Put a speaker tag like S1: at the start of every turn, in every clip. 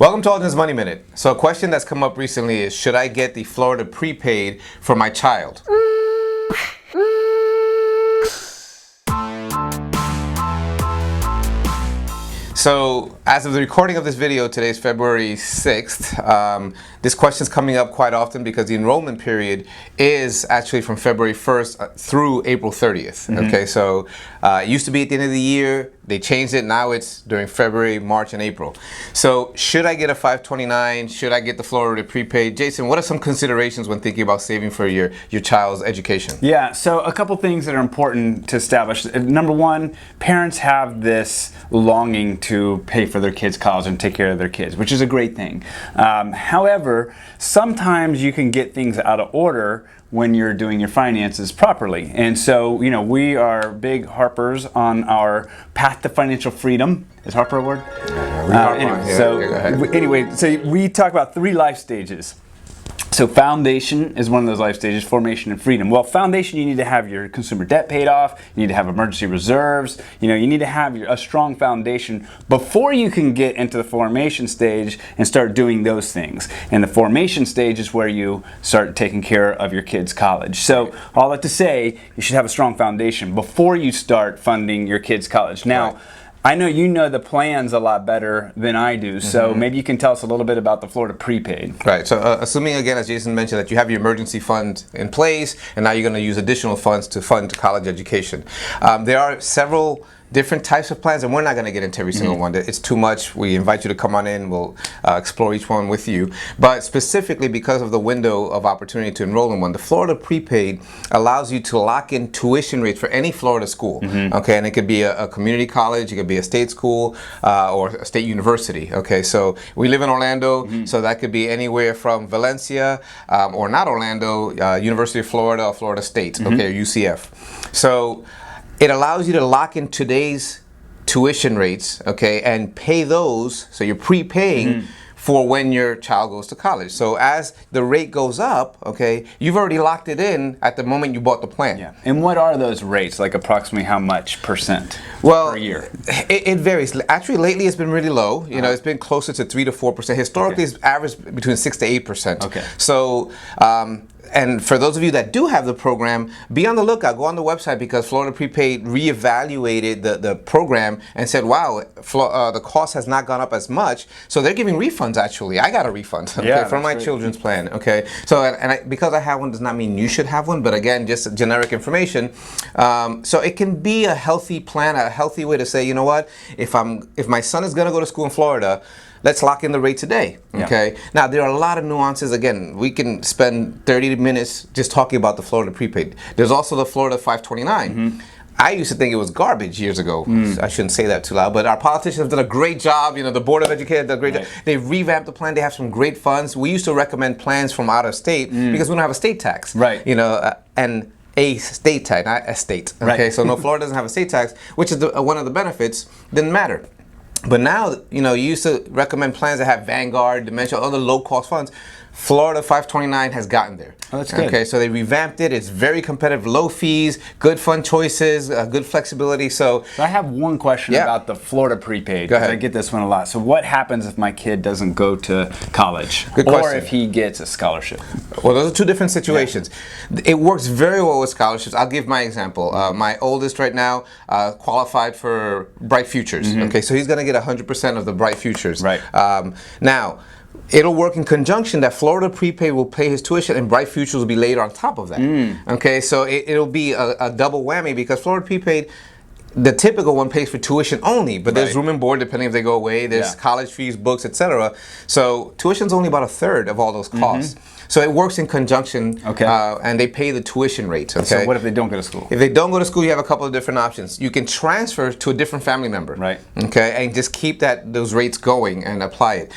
S1: Welcome to AllGen's Money Minute. So a question that's come up recently is, should I get the Florida Prepaid for my child? So, as of the recording of this video, today is February 6th. This question is coming up quite often because the enrollment period is actually from February 1st through April 30th. Okay, so it used to be at the end of the year. They changed it. Now it's during February, March, and April. So, should I get a 529? Should I get the Florida Prepaid? Jason, what are some considerations when thinking about saving for your child's education?
S2: Yeah, so a couple things that are important to establish. Number one, parents have this longing to pay for their kids' college and take care of their kids, which is a great thing. However, sometimes you can get things out of order when you're doing your finances properly. And so, you know, we are big harpers on our path to financial freedom. Is Harper a word? Anyway, so we talk about 3 life stages. So foundation is one of those life stages, formation and freedom. Well, foundation, you need to have your consumer debt paid off, you need to have emergency reserves, you need to have a strong foundation before you can get into the formation stage and start doing those things. And the formation stage is where you start taking care of your kids' college. So all that to say, you should have a strong foundation before you start funding your kids' college. Now, I know you know the plans a lot better than I do, so maybe you can tell us a little bit about the Florida Prepaid.
S1: Right, so assuming again, as Jason mentioned, that you have your emergency fund in place, and now you're going to use additional funds to fund college education. There are several different types of plans, and we're not going to get into every single one. It's too much. We invite you to come on in. We'll explore each one with you. But specifically because of the window of opportunity to enroll in one, the Florida Prepaid allows you to lock in tuition rates for any Florida school. Okay, and it could be a community college, it could be a state school, or a state university. Okay, so we live in Orlando, so that could be anywhere from Valencia, or not Orlando, University of Florida, or Florida State, okay, or UCF. So it allows you to lock in today's tuition rates, okay, and pay those, so you're prepaying for when your child goes to college. So as the rate goes up, okay, you've already locked it in at the moment you bought the plan.
S2: Yeah. And what are those rates? Like approximately how much percent per year?
S1: It varies. Actually, lately it's been really low. You know, it's been closer to 3 to 4%. Historically, it's averaged between 6 to 8%.
S2: Okay.
S1: So, and for those of you that do have the program, be on the lookout. Go on the website, because Florida Prepaid reevaluated the program and said, wow, the cost has not gone up as much. So they're giving refunds, actually. I got a refund from my children's plan. Okay. So, because I have one does not mean you should have one, but again, just generic information. So it can be a healthy plan, a healthy way to say, you know what, if my son is going to go to school in Florida, let's lock in the rate today, okay? Now, there are a lot of nuances. Again, we can spend 30 minutes just talking about the Florida Prepaid. There's also the Florida 529. I used to think it was garbage years ago. I shouldn't say that too loud, but our politicians have done a great job. You know, the Board of Education did a great job. They've revamped the plan. They have some great funds. We used to recommend plans from out of state because we don't have a state tax.
S2: Right.
S1: You know, and a state tax, not a state. Okay, so no, Florida doesn't have a state tax, which is one of the benefits. Didn't matter. But now, you know, you used to recommend plans that have Vanguard, Dementia, other low-cost funds. Florida 529 has gotten there.
S2: Oh, that's good.
S1: Okay, so they revamped it. It's very competitive, low fees, good fund choices, good flexibility. So
S2: I have one question about the Florida Prepaid.
S1: Go ahead.
S2: I get this one a lot. So what happens if my kid doesn't go to college?
S1: Good question.
S2: Or if he gets a scholarship?
S1: Well, those are 2 different situations. It works very well with scholarships. I'll give my example. My oldest right now qualified for Bright Futures. Okay, so he's going to get 100% of the Bright Futures.
S2: Right.
S1: Now, it'll work in conjunction that Florida Prepaid will pay his tuition and Bright Futures will be later on top of that. Okay, so it'll be a double whammy, because Florida Prepaid, the typical one, pays for tuition only, but there's room and board depending if they go away. There's college fees, books, etc. So tuition's only about 1/3 of all those costs. So it works in conjunction, and they pay the tuition rate. Okay.
S2: So what if they don't go to school?
S1: If they don't go to school, you have a couple of different options. You can transfer to a different family member.
S2: Right.
S1: Okay, and just keep those rates going and apply it.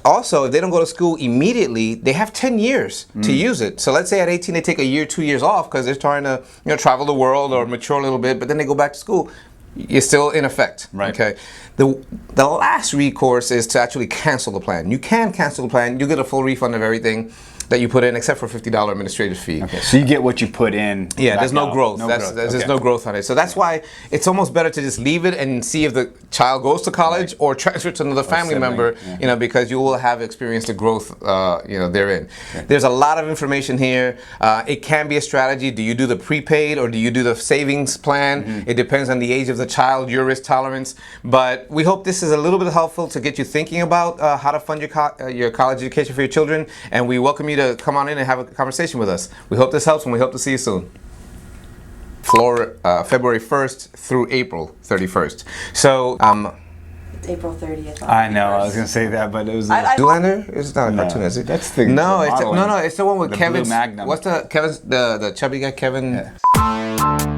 S1: Also, if they don't go to school immediately, they have 10 years to use it. So let's say at 18 they take a year, 2 years off because they're trying to travel the world or mature a little bit, but then they go back to school. You're still in effect.
S2: Right.
S1: Okay. The last recourse is to actually cancel the plan. You can cancel the plan. You get a full refund of everything. that you put in, except for $50 administrative fee.
S2: Okay, so you get what you put in.
S1: Yeah, there's no
S2: out.
S1: growth.
S2: No growth.
S1: There's
S2: Okay.
S1: no growth on it. So that's why it's almost better to just leave it and see if the child goes to college or transfer to another family
S2: sibling,
S1: member.
S2: yeah.
S1: You know, because you will have experienced the growth. You know, therein. There's a lot of information here. It can be a strategy. Do you do the prepaid or do you do the savings plan? It depends on the age of the child, your risk tolerance. But we hope this is a little bit helpful to get you thinking about how to fund your college education for your children. And we welcome you to come on in and have a conversation with us. We hope this helps, and we hope to see you soon. February 1st through April 31st. So,
S3: It's April 30th.
S2: I know. I was gonna say that, but it was.
S1: Zoolander? It's not a
S2: No,
S1: cartoon, is it?
S2: that's the-
S1: no,
S2: the
S1: it's
S2: modeling.
S1: it's the one with
S2: The
S1: Kevin.
S2: Blue Magnum.
S1: What's the chubby guy, Kevin?
S2: Yeah.